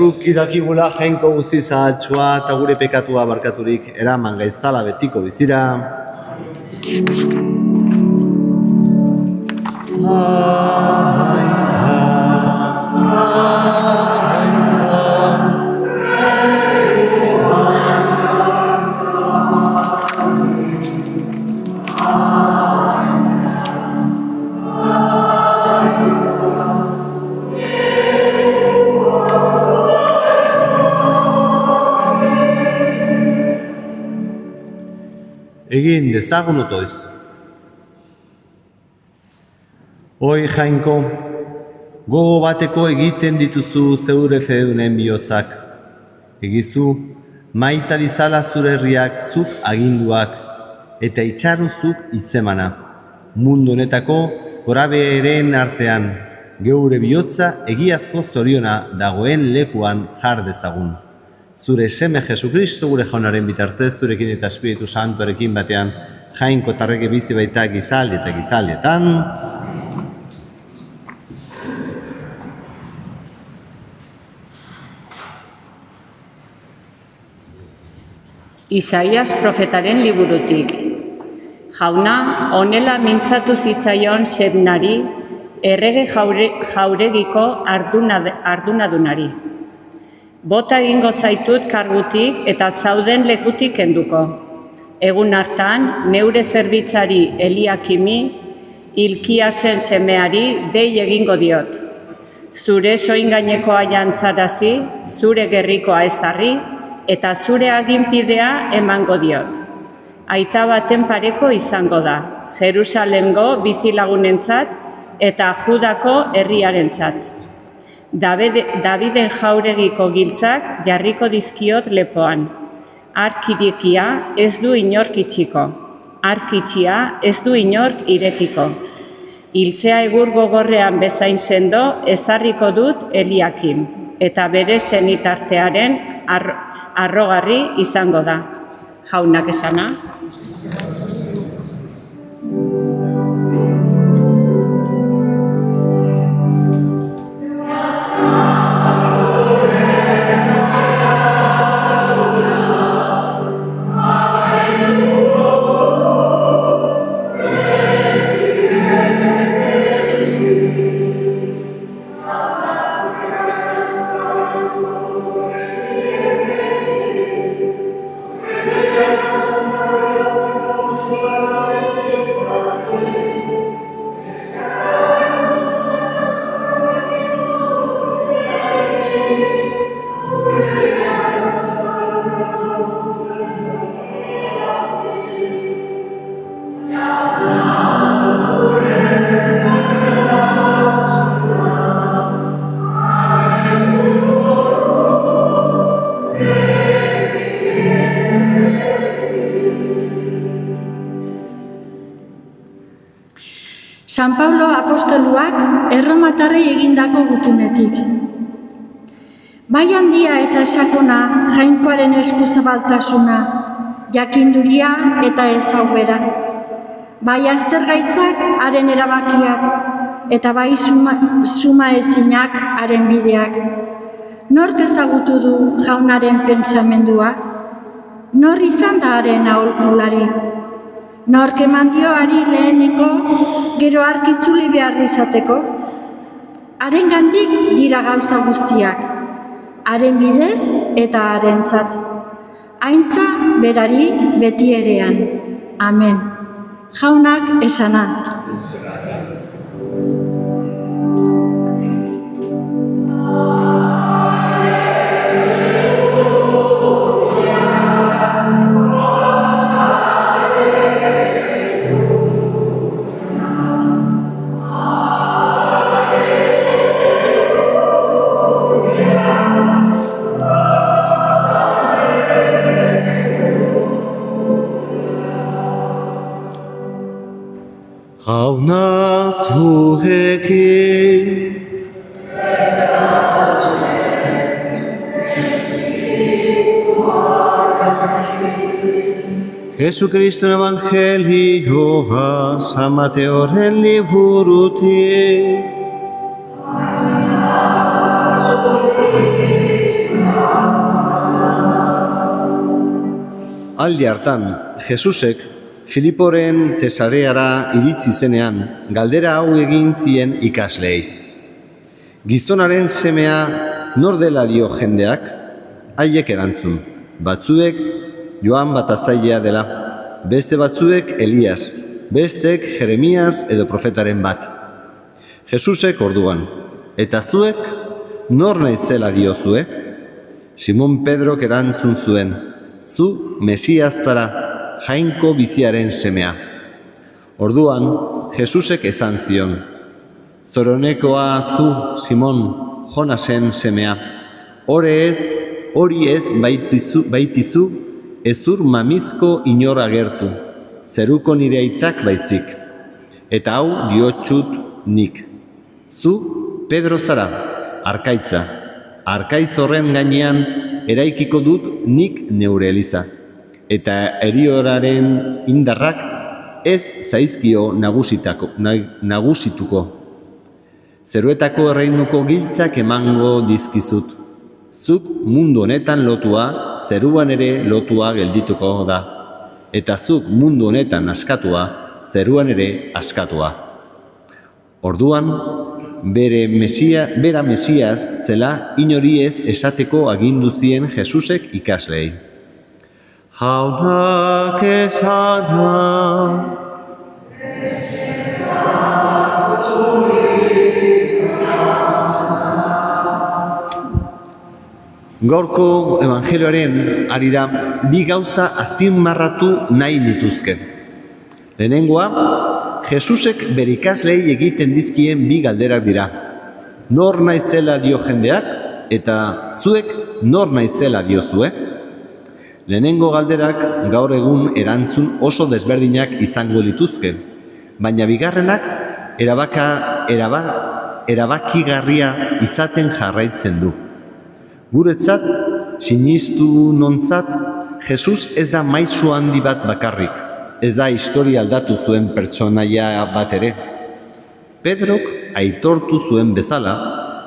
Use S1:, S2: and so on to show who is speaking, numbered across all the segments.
S1: Zuk idakigula jainko guzti zahaltsua eta gure pekatua barkaturik eraman gaitzala betiko bizira. Egin dezagun otoiz. Oi jainko, gogo bateko egiten dituzu zeure fededunen bihotzak. Egizu, maita dizala zure herriak zuk aginduak, eta itxaruzuk hitzemana. Mundu honetako gorabeheren artean, geure bihotza egiazko zoriona dagoen lekuan jar dezagun. Zure seme Jesukristo gure jaunaren bitartez, zurekin eta Espiritu Santuarekin batean, jainko tarreke bizi baita gizaldi eta gizaldietan.
S2: Isaias profetaren liburutik. Jauna, honela mintzatu zitzaion Xebnari, errege jauregiko ardunadunari. Bota egingo zaitut kargutik eta zauden lekutik kenduko. Egun hartan, neure zerbitzari Eliakimi, Hilkiasen semeari dei egingo diot. Zure soingainekoa jantzarazi, zure gerrikoa ezarri, eta zure aginpidea emango diot. Aita baten pareko izango da, Jerusalemgo bizilagunentzat eta Judako herriarentzat. Daviden jauregiko giltzak jarriko dizkiot lepoan. Arkirikia ez du inork itxiko, arkitxia ez du inork irekiko. Hiltzea egur gogorrean bezain sendo ezarriko dut Eliakim, eta bere senitartearen arrogarri izango da. Jaunak esana.
S3: San Pablo apostoluak erromatarrei egindako gutunetik. Bai handia eta sakona jainkoaren eskuzabaltasuna, jakinduria eta ezaubera. Bai aztergaitzak haren erabakiak eta bai suma ezinak haren bideak. Nork ezagutu du jaunaren pentsamendua? Nor izan da haren aholkulari? Nork eman dioari lehenengo gero arkitzuli behar izateko? Harengandik dira gauza guztiak, haren bidez eta harentzat. Aintza berari beti erean. Amen. Jaunak esana.
S1: Jauna zurekin Jesukriston evangelioa San Mateoren liburutik. aldi hartan, Jesusek Filiporen Zesareara iritsi zenean, galdera hau egin zien ikasleei. Gizonaren semea nor dela dio jendeak? Haiek erantzun, batzuek Joan Batazailea dela, beste batzuek Elias, bestek Jeremias edo profetaren bat. Jesusek orduan, eta zuek nor naizela diozue? Simon Pedrok erantzun zuen, zu Mesias zara, Jainko biziaren semea. Orduan, Jesusek esan zion, zoronekoa zu, Simon, Jonasen semea. Hori ez baitizu, ezur mamizko inor agertu, zeruko nire aitak baizik. Eta hau diotsut nik. Zu, Pedro zara, arkaitza. Arkaitz horren gainean eraikiko dut nik neure eliza. Eta erioraren indarrak ez zaizkio nagusituko. Zeruetako erreinuko giltzak emango dizkizut. Zuk mundu honetan lotua, zeruan ere lotua geldituko da. Eta zuk mundu honetan askatua, zeruan ere askatua. Orduan, bera Mesias zela inori ez esateko agindu zien Jesusek ikaslei. Jaunak esana. Gaurko evangelioaren harira bi gauza azpimarratu nahi nituzke. Lehenengoa, Jesusek bere ikaslei egiten dizkien bi galderak dira. Nor naizela dio jendeak eta zuek nor naizela diozue? Lehenengo galderak gaur egun erantzun oso desberdinak izango lituzke, baina bigarrenak erabakigarria izaten jarraitzen du. Guretzat, sinistu nontzat, Jesus ez da maitsu handi bat bakarrik, ez da historia aldatu zuen pertsonaia bat ere. Pedrok aitortu zuen bezala,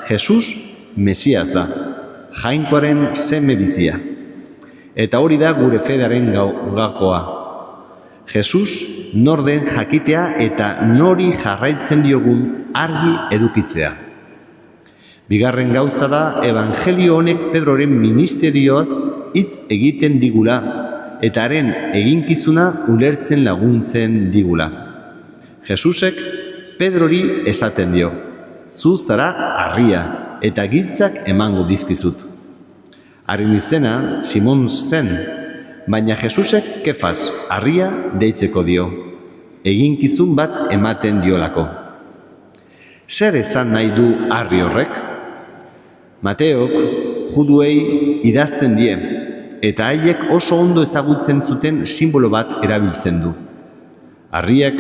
S1: Jesus Mesias da, Jainkoaren seme bizia. Eta hori da gure fedearen gakoa. Jesus nor den jakitea eta nori jarraitzen diogun argi edukitzea. Bigarren gauza da evangelio honek Pedroren ministerioaz hitz egiten digula eta haren eginkizuna ulertzen laguntzen digula. Jesusek Pedrori esaten dio, zu zara harria eta giltzak emango dizkizut. Haren izena Simon zen, baina Jesusek Kefas, harria deitzeko dio, eginkizun bat ematen diolako. Zer esan nahi du harri horrek? Mateok juduei idazten die, eta haiek oso ondo ezagutzen zuten simbolo bat erabiltzen du. Harriak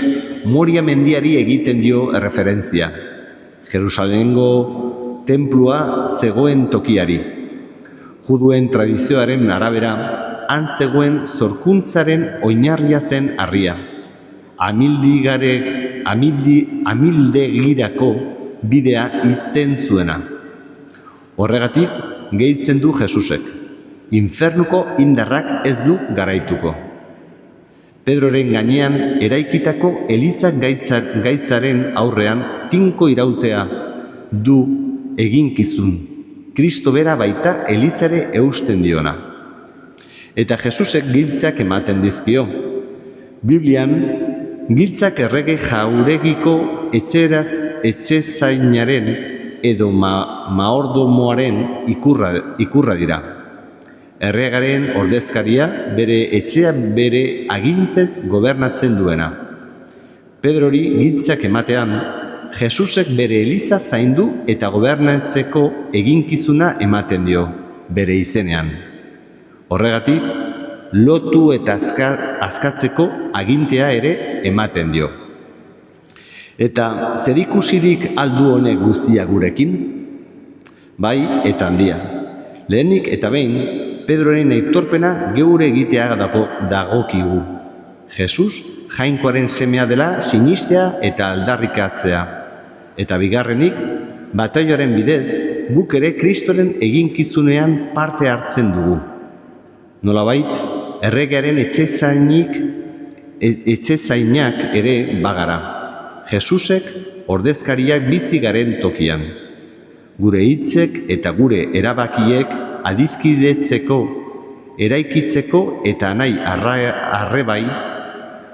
S1: Moria mendiari egiten dio erreferentzia, Jerusalengo tenplua zegoen tokiari. Juduen tradizioaren arabera, han zegoen zorkuntzaren oinarria zen harria. Amildegirako bidea izen zuena. Horregatik, gehitzen du Jesusek. Infernuko indarrak ez du garaituko. Pedroren gainean eraikitako Eliza gaitzaren aurrean tinko irautea du eginkizun. Kristo bera baita Elizare eusten diona. Eta Jesusek giltzak ematen dizkio. Biblian, giltzak errege jauregiko etxezainaren edo maordomoaren ikurra dira. Erregaren ordezkaria bere etxea bere agintzez gobernatzen duena. Pedrori giltzak ematean, Jesusek bere Eliza zaindu eta gobernatzeko eginkizuna ematen dio, bere izenean. Horregatik, lotu eta askatzeko agintea ere ematen dio. Eta zerikusirik aldu honek guztia gurekin? Bai eta handia. Lehenik eta behin, Pedroren aitorpena geure egitea dagokigu. Jesus, Jainkoaren semea dela sinistea eta aldarrikatzea. Eta bigarrenik, bataioaren bidez, guk ere Kristoren eginkizunean parte hartzen dugu. Nolabait, erregearen etxezainak ere bagara. Jesusek ordezkariak bizi garen tokian. Gure hitzek eta gure erabakiek adiskidetzeko, eraikitzeko eta nahi arrebai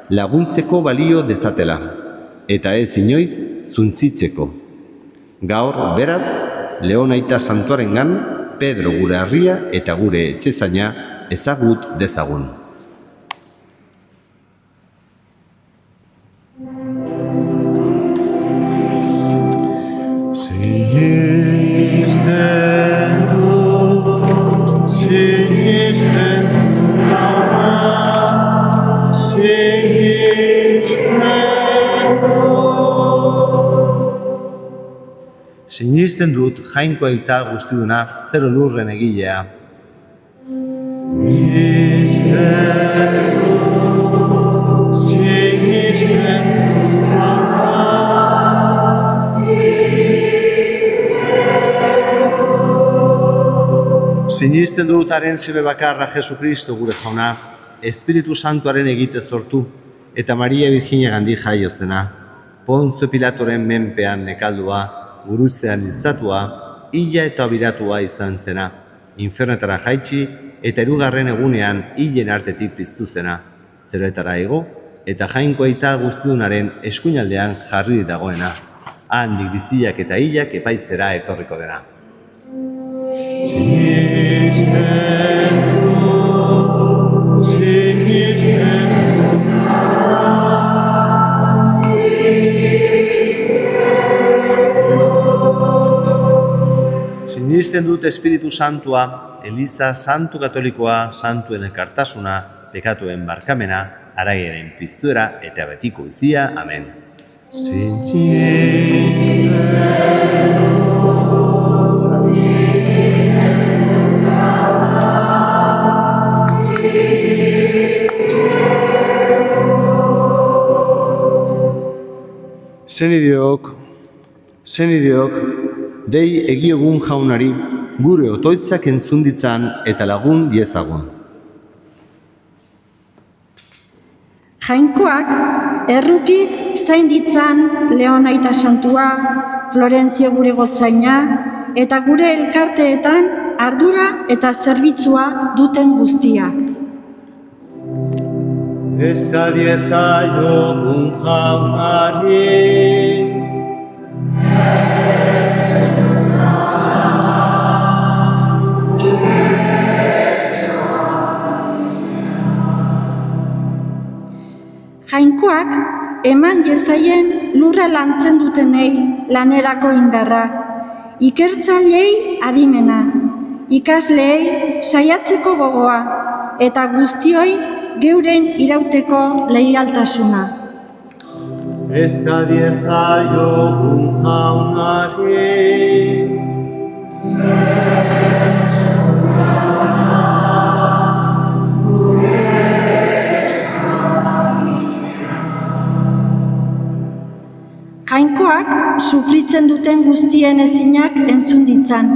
S1: laguntzeko balio dezatela, eta ez inoiz zuntzitzeko. Gaur, beraz, Leon Aita Santuarengan, Pedro gure harria eta gure etxezaina ezagut dezagun. Sinisten dut Jainko Aita guztiduna zero lurren egilea. Sinisten dut haren seme bakarra Jesukristo gure jauna, Espiritu Santuaren egite sortu, eta Maria Virginia gandik jaio zena, Ponzio Pilatoren menpean nekaldua, gurutzean hilzatua, hila eta abiratua izan zena, infernetara jaitsi eta 2. egunean hilen artetik piztu zena, zeroetara ego eta Jainko Aita guztidunaren eskuinaldean jarri dagoena, handik biziak eta hilak epaitzera etorriko dena. Sinisten dut Espiritu Santua, Eliza Santu Katolikoa, Santuen elkartasuna, pekatuen barkamena, araiaren piztuera eta betiko bizia. Amen. Zenideok, dei egiogun jaunari, gure otoitzak entzun ditzan eta lagun diezagun.
S3: Jainkoak errukiz zain ditzan Leon Aita Santua, Florentzio gure gotzaina, eta gure elkarteetan ardura eta zerbitzua duten guztiak.
S1: Eska diezaiogun jaunari,
S3: Jainkoak eman jezaien lurra lantzen dutenei lanerako indarra, ikertzailei adimena, ikasleei saiatzeko gogoa eta guztioi geuren irauteko leialtasuna.
S1: Eska diezaiogun jaunari,
S3: Jainkoak sufritzen duten guztien ezinak entzun ditzan,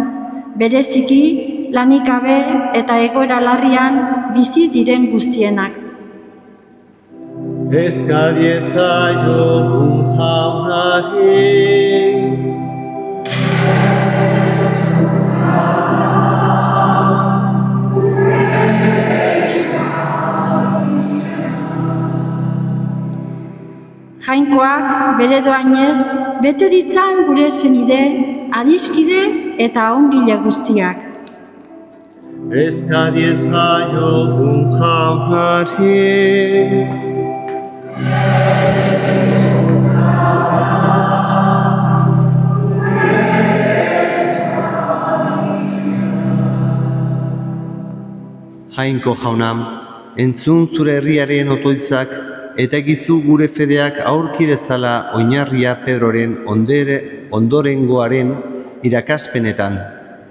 S3: bereziki lanik gabe eta egoera larrian bizi diren guztienak.
S1: Eska diezaiogun jaunari,
S3: Jainkoak bere doainez bete ditzan gure senide, adiskide eta ongile guztiak.
S1: eska diezaiogun jaunari, Jainko jauna, entzun zure herriaren otoitzak eta egizu gure fedeak aurki dezala oinarria Pedroren ondorengoaren irakaspenetan,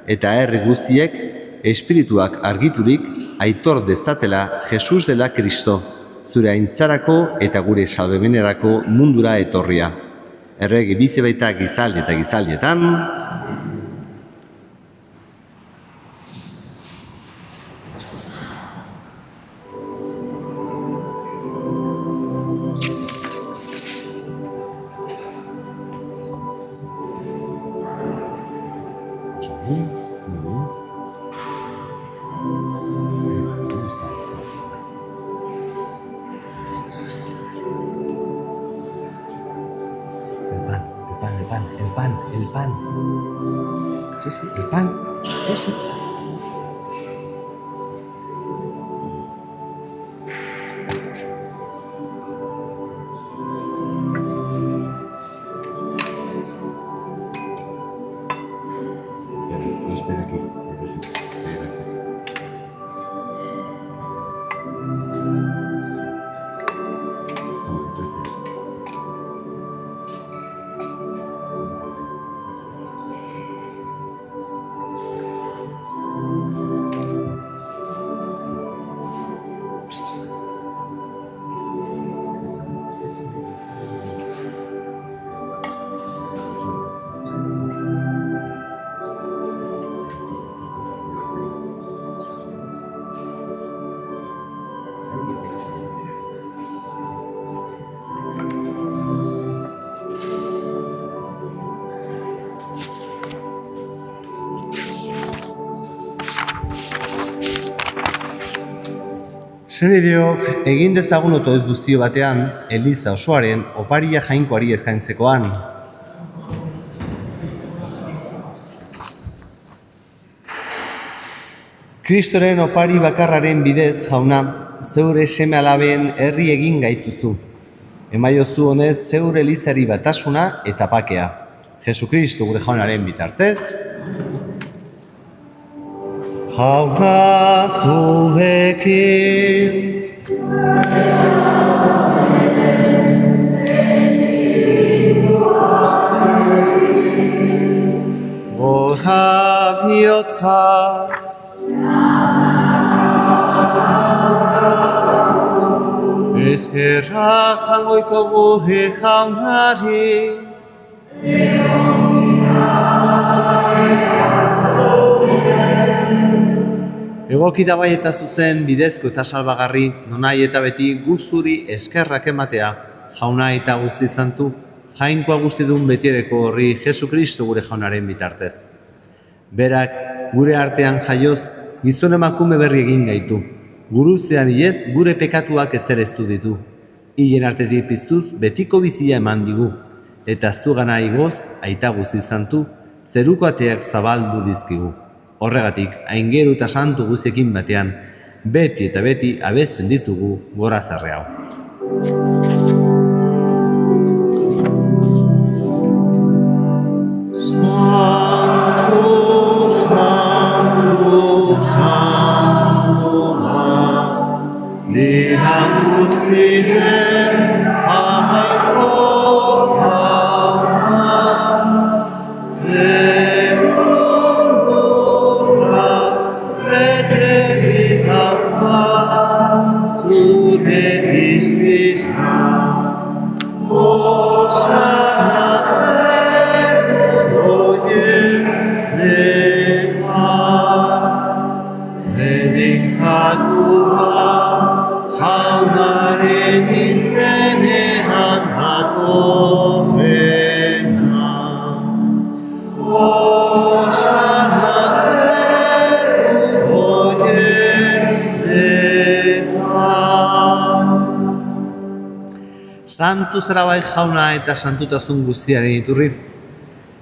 S1: eta herri guztiek espirituak argiturik aitor dezatela Jesus dela Kristo, zure aintzarako eta gure salbemenerako mundura etorria. Errege bizi baita gizaldi eta gizaldietan, El pan. Sí, el pan. Eso. Lo espera aquí. Senideok, egin dezagun otoez guztio batean, Eliza osoaren oparia jainkoari eskaintzekoan. Kristoren opari bakarraren bidez, jauna, zeure seme alaben herri egin gaituzu. Emaiozu honez zeure Elizari batasuna eta pakea. Jesukristo gure jaunaren bitartez. Jauna zurekin. Gora bihotza. Ezkerra jangoiko gure jaunari. Egoki da bai eta zuzen bidezko eta salbagarri, nonai eta beti guzuri eskerrak ematea, jauna eta guzti zantu, jainkoa guztidun betiereko horri Jesukristo gure jaunaren bitartez. Berak gure artean jaioz, gizon emakume berri egin gaitu. Guruzean iez gure pekatuak ezereztu ditu. Hilen artetik piztuz betiko bizia eman digu. Eta zugana igoz, aita guzti zantu, zeruko ateak zabaldu dizkigu. Horregatik, aingeru eta santu guziekin batean, beti eta beti abezen dizugu gora zarre hau. Santu, santu, santua, diran guztien ahaiko jauna, zure diztira, osana zegoeneka, dedikatua jaunaren izenean datorrena. Osana Santu zara bai jauna eta santutasun guztiaren iturri.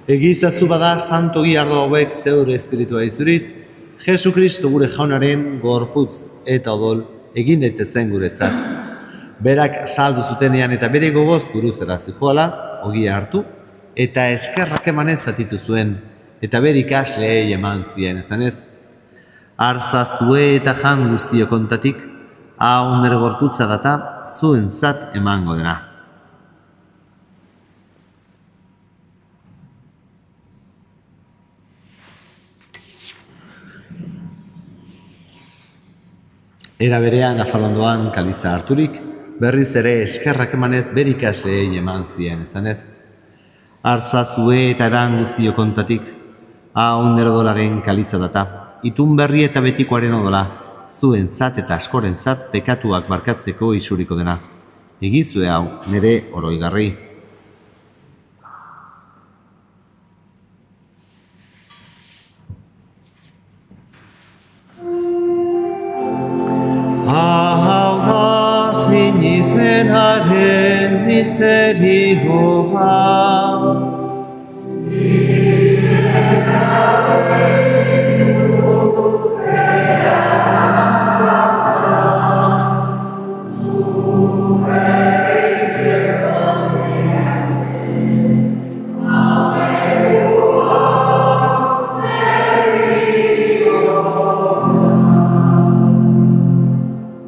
S1: Egizazu bada santo giardo hauek zeure espiritua izuriz, Jesukristo gure jaunaren gorputz eta odol egin daitezen gurezat. Berak saldu zutenean eta bere gogoz guruzera zijoala, ogia hartu, eta eskerrak emanez zatitu zuen, eta bere ikasleei eman zien ezanez. Arza zue eta jan guztio kontatik, hau nire gorputza data zuen zat emango dena. Era berean afalondoan kaliza harturik, berriz ere eskerrak emanez bere ikasleei eman zien ezanez. Arza zue eta edan guztio kontatik, hau nire dolaren kaliza data, itun berri eta betikoaren odola, zuen zat eta askoren zat pekatuak barkatzeko isuriko dena. Egizue hau nire oroigarri. misterioa.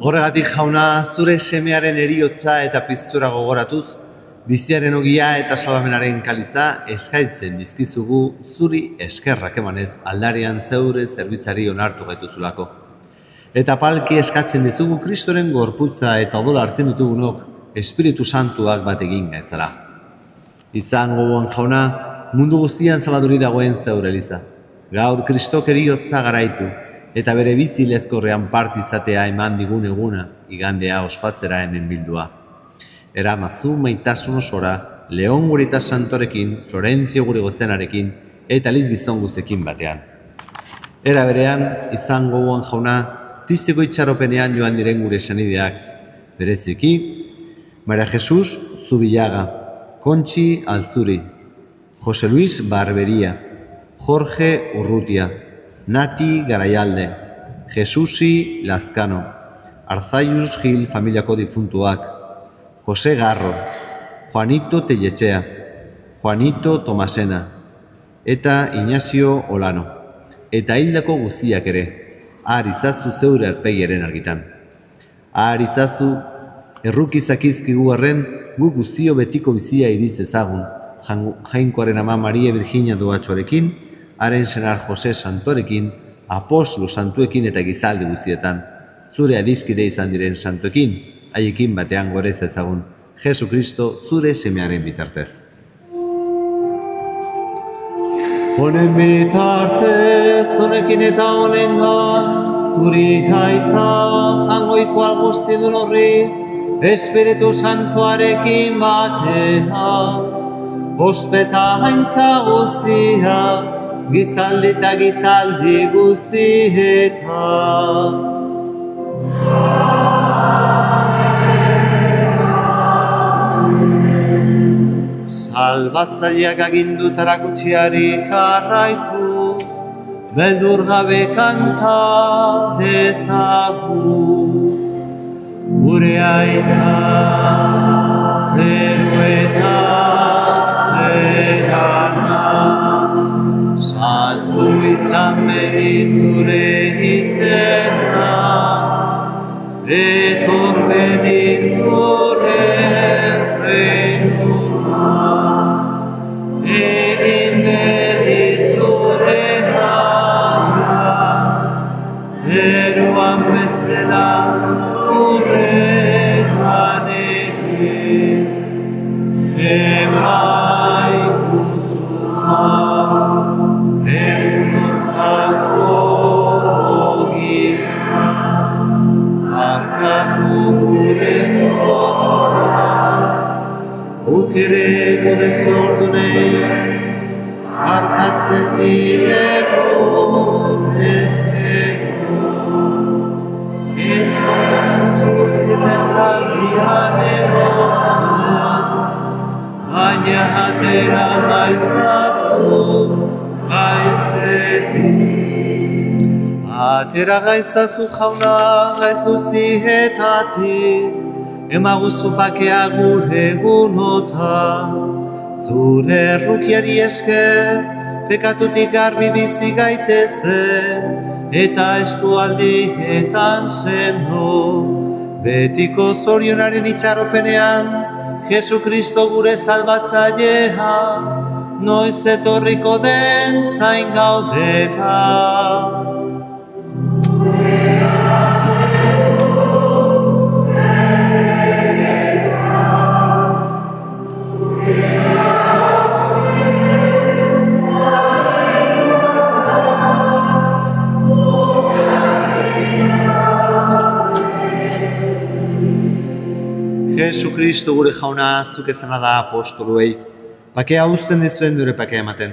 S1: Horregatik jauna, zure semearen eriotza eta piztura gogoratuz, biziaren ogia eta salbamenaren kaliza eskaintzen dizkizugu zuri eskerrak emanez aldarian zeure zerbitzari onartu gaituzulako. Eta palki eskatzen dizugu Kristoren gorputza eta odola hartzen ditugunok Espiritu Santuak bat egin gaitzara. Izan gogoan jauna, mundu guztian zabaduri dagoen zeure eliza. Gaur Kristok eriotza garaitu, eta bere bizi lezkorrean partizatea eman digun eguna, igandea ospatzera hemen bildua. Eramazu maitasun osora, Leon gurita santorekin, Florentzio gure gozenarekin, eta Liz gizon guzekin batean. Era berean, izan gogoan jauna, pizteko itxaropenean joan diren gure senideak. Bereziki, Maria Jesus Zubillaga, Kontxi Alzuri, Jose Luis Barberia, Jorge Urrutia, Nati Garaialde, Jesusi Lazkano, Arzaius Gil familiako difuntuak, Jose Garro, Juanito Telletxea, Juanito Tomasena, eta Ignacio Olano, eta hildako guztiak ere, ahar izazu zeure arpegiaren argitan. Ahar izazu, errukizakizkigu arren, gu guztio betiko bizia iriz ezagun, Jainkoaren ama Maria Virginia Doatxoarekin, haren senar Jose Santorekin, apostolu santuekin eta gizaldi guztietan, zure adiskide izan diren santuekin, haiekin batean gorez ezagun, Jesu Kristo zure semearen bitartez. Honen bitartez, honekin eta honengan, zuri aita, jangoiko algustidun horri, Espiritu Santuarekin batean, ospeta haintza guzia, gizaldi eta gizaldi guzietan. Salbatzaileak agindutara gutxiari jarraitu, beldur gabe kanta dezagu. Gure aita zeruetan zerana, santu izan bedi zure izena, etor bedi zure reinua, egin bedi zure naia, zeruan bezala urrean ere, emaiguzua, egunontako ogia, barkatu gure zora, guk ere gure zordunei, barkatzen diego ezkego, ez zazurtzeten taldian erortzen, baina atera gaizazu gaizetik. Atera gaizazu jauna gaiz guzietatik, emaguzu pakea gure egunotan, zure errukiari esker, pekatutik garbi bizi gaitezen, eta estualdietan sendo, betiko zorionaren itxaropenean, Jesu Kristo gure salbatzailea, noiz etorriko den zain gaudera. Jesu Kristo gure jauna, zuk ezana da apostoluei, pakea uzten dizuen dure pakea ematen.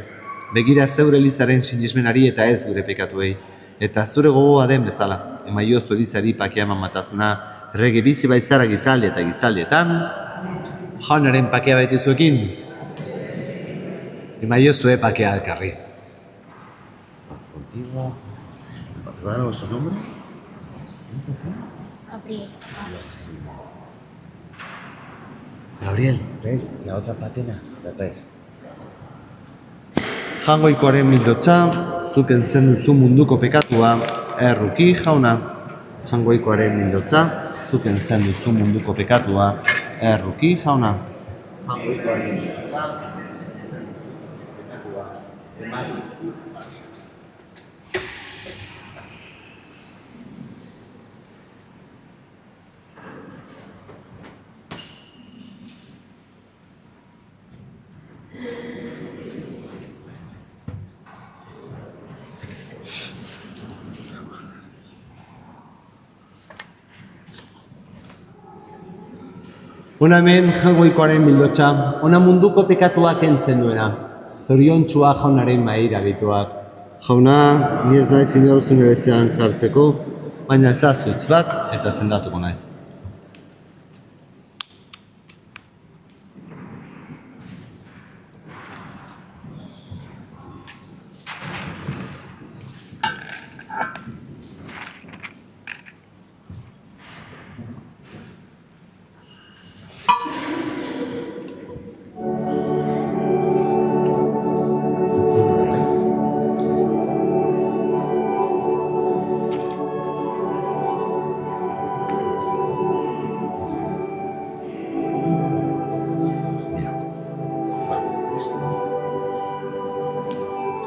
S1: Begira zeure elizaren sinismenari eta ez gure pekatuei, eta zure gogoa den bezala, emaiozu elizari pakea eman matazuna, errege bizi baitzara gizaldi eta gizaldietan, Jaunaren pakea baitizuekin. Emaio zue pakea alkarri.
S4: Contigo. ¿Recuerdan vuestros nombres? Gabriel, ven, la otra patena, la traes.
S1: Jangoikoaren mildotxa, zuken zen duzu munduko pekatua, erruki jauna. Jangoikoaren mildotxa, zuken zen duzu munduko pekatua, erruki jauna. Jangoikoaren mildotxa, Ona hemen jangoikoaren mildotxa, ona munduko pekatua kentzen duena. Zoriontsua jaunaren mahaira bituak. Jauna, ni ez naiz inor nire etxean sartzeko, baina ezazu hitz bat eta sendatuko naiz.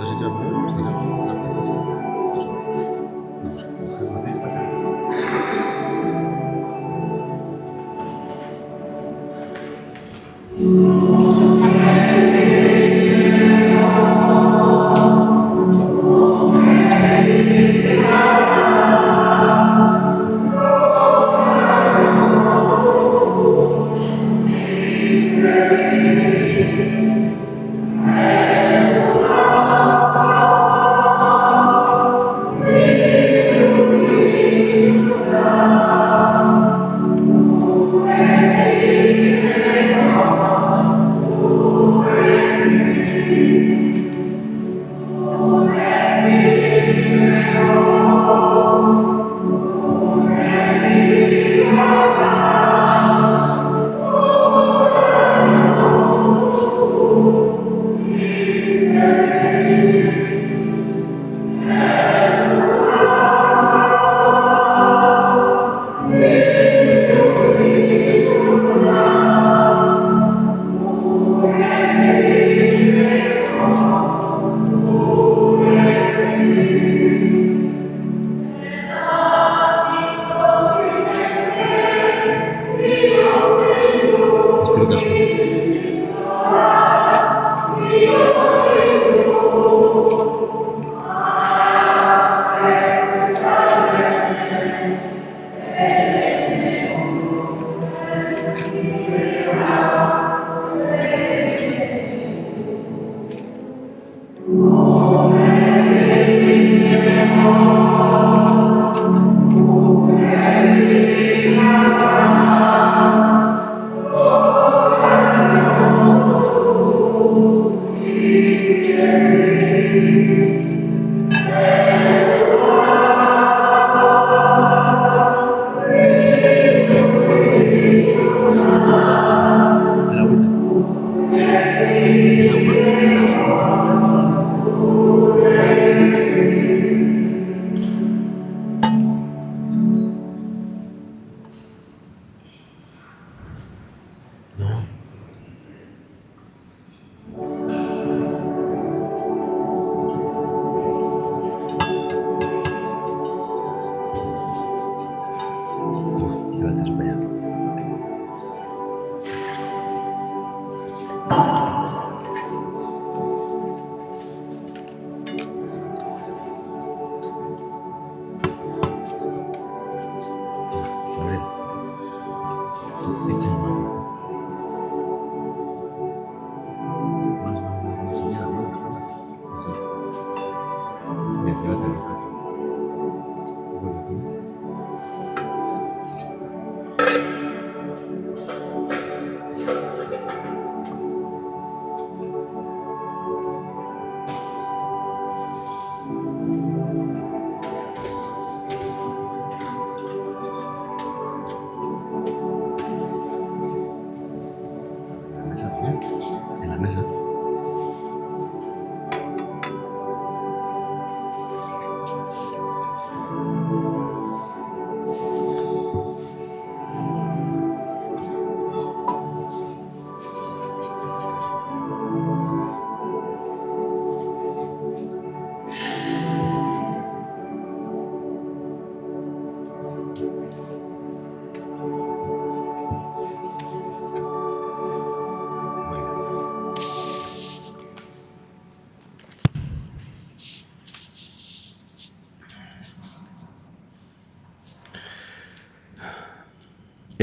S4: ¿Te has hecho el primero? Sí.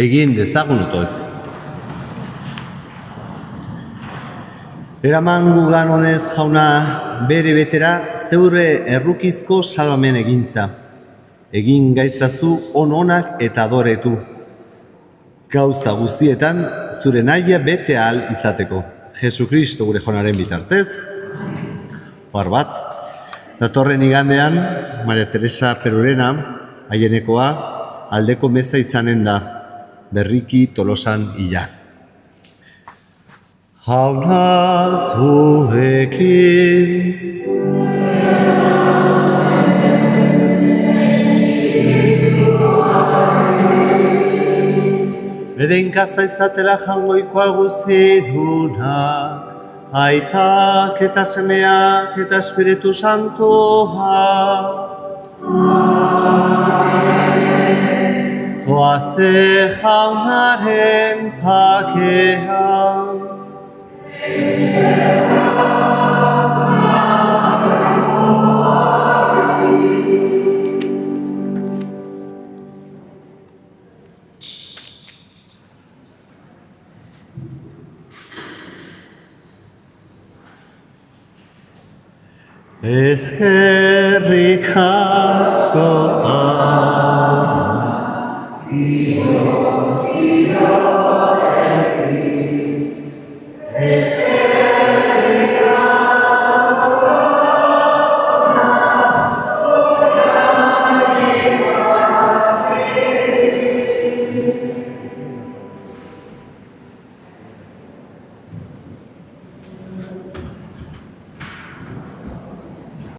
S1: egin dezagun otoez. Eraman gugan honez jauna bere betera zeure errukizko salbamen egintza. Egin gaitzazu onak eta adoretu. Gauza guztietan zure nahia bete ahal izateko. Jesukristo gure jonaren bitartez. Hor bat, datorren igandean, Maria Teresa Perurena, haienekoa, aldeko meza izanen da, berriki Tolosan ila. Jauna zuekin. Bedenkaza izatela jangoikoa guzidunak, aitak eta semeak eta Espiritu Santua. Zoaze jaunaren pakean. Eskerrik asko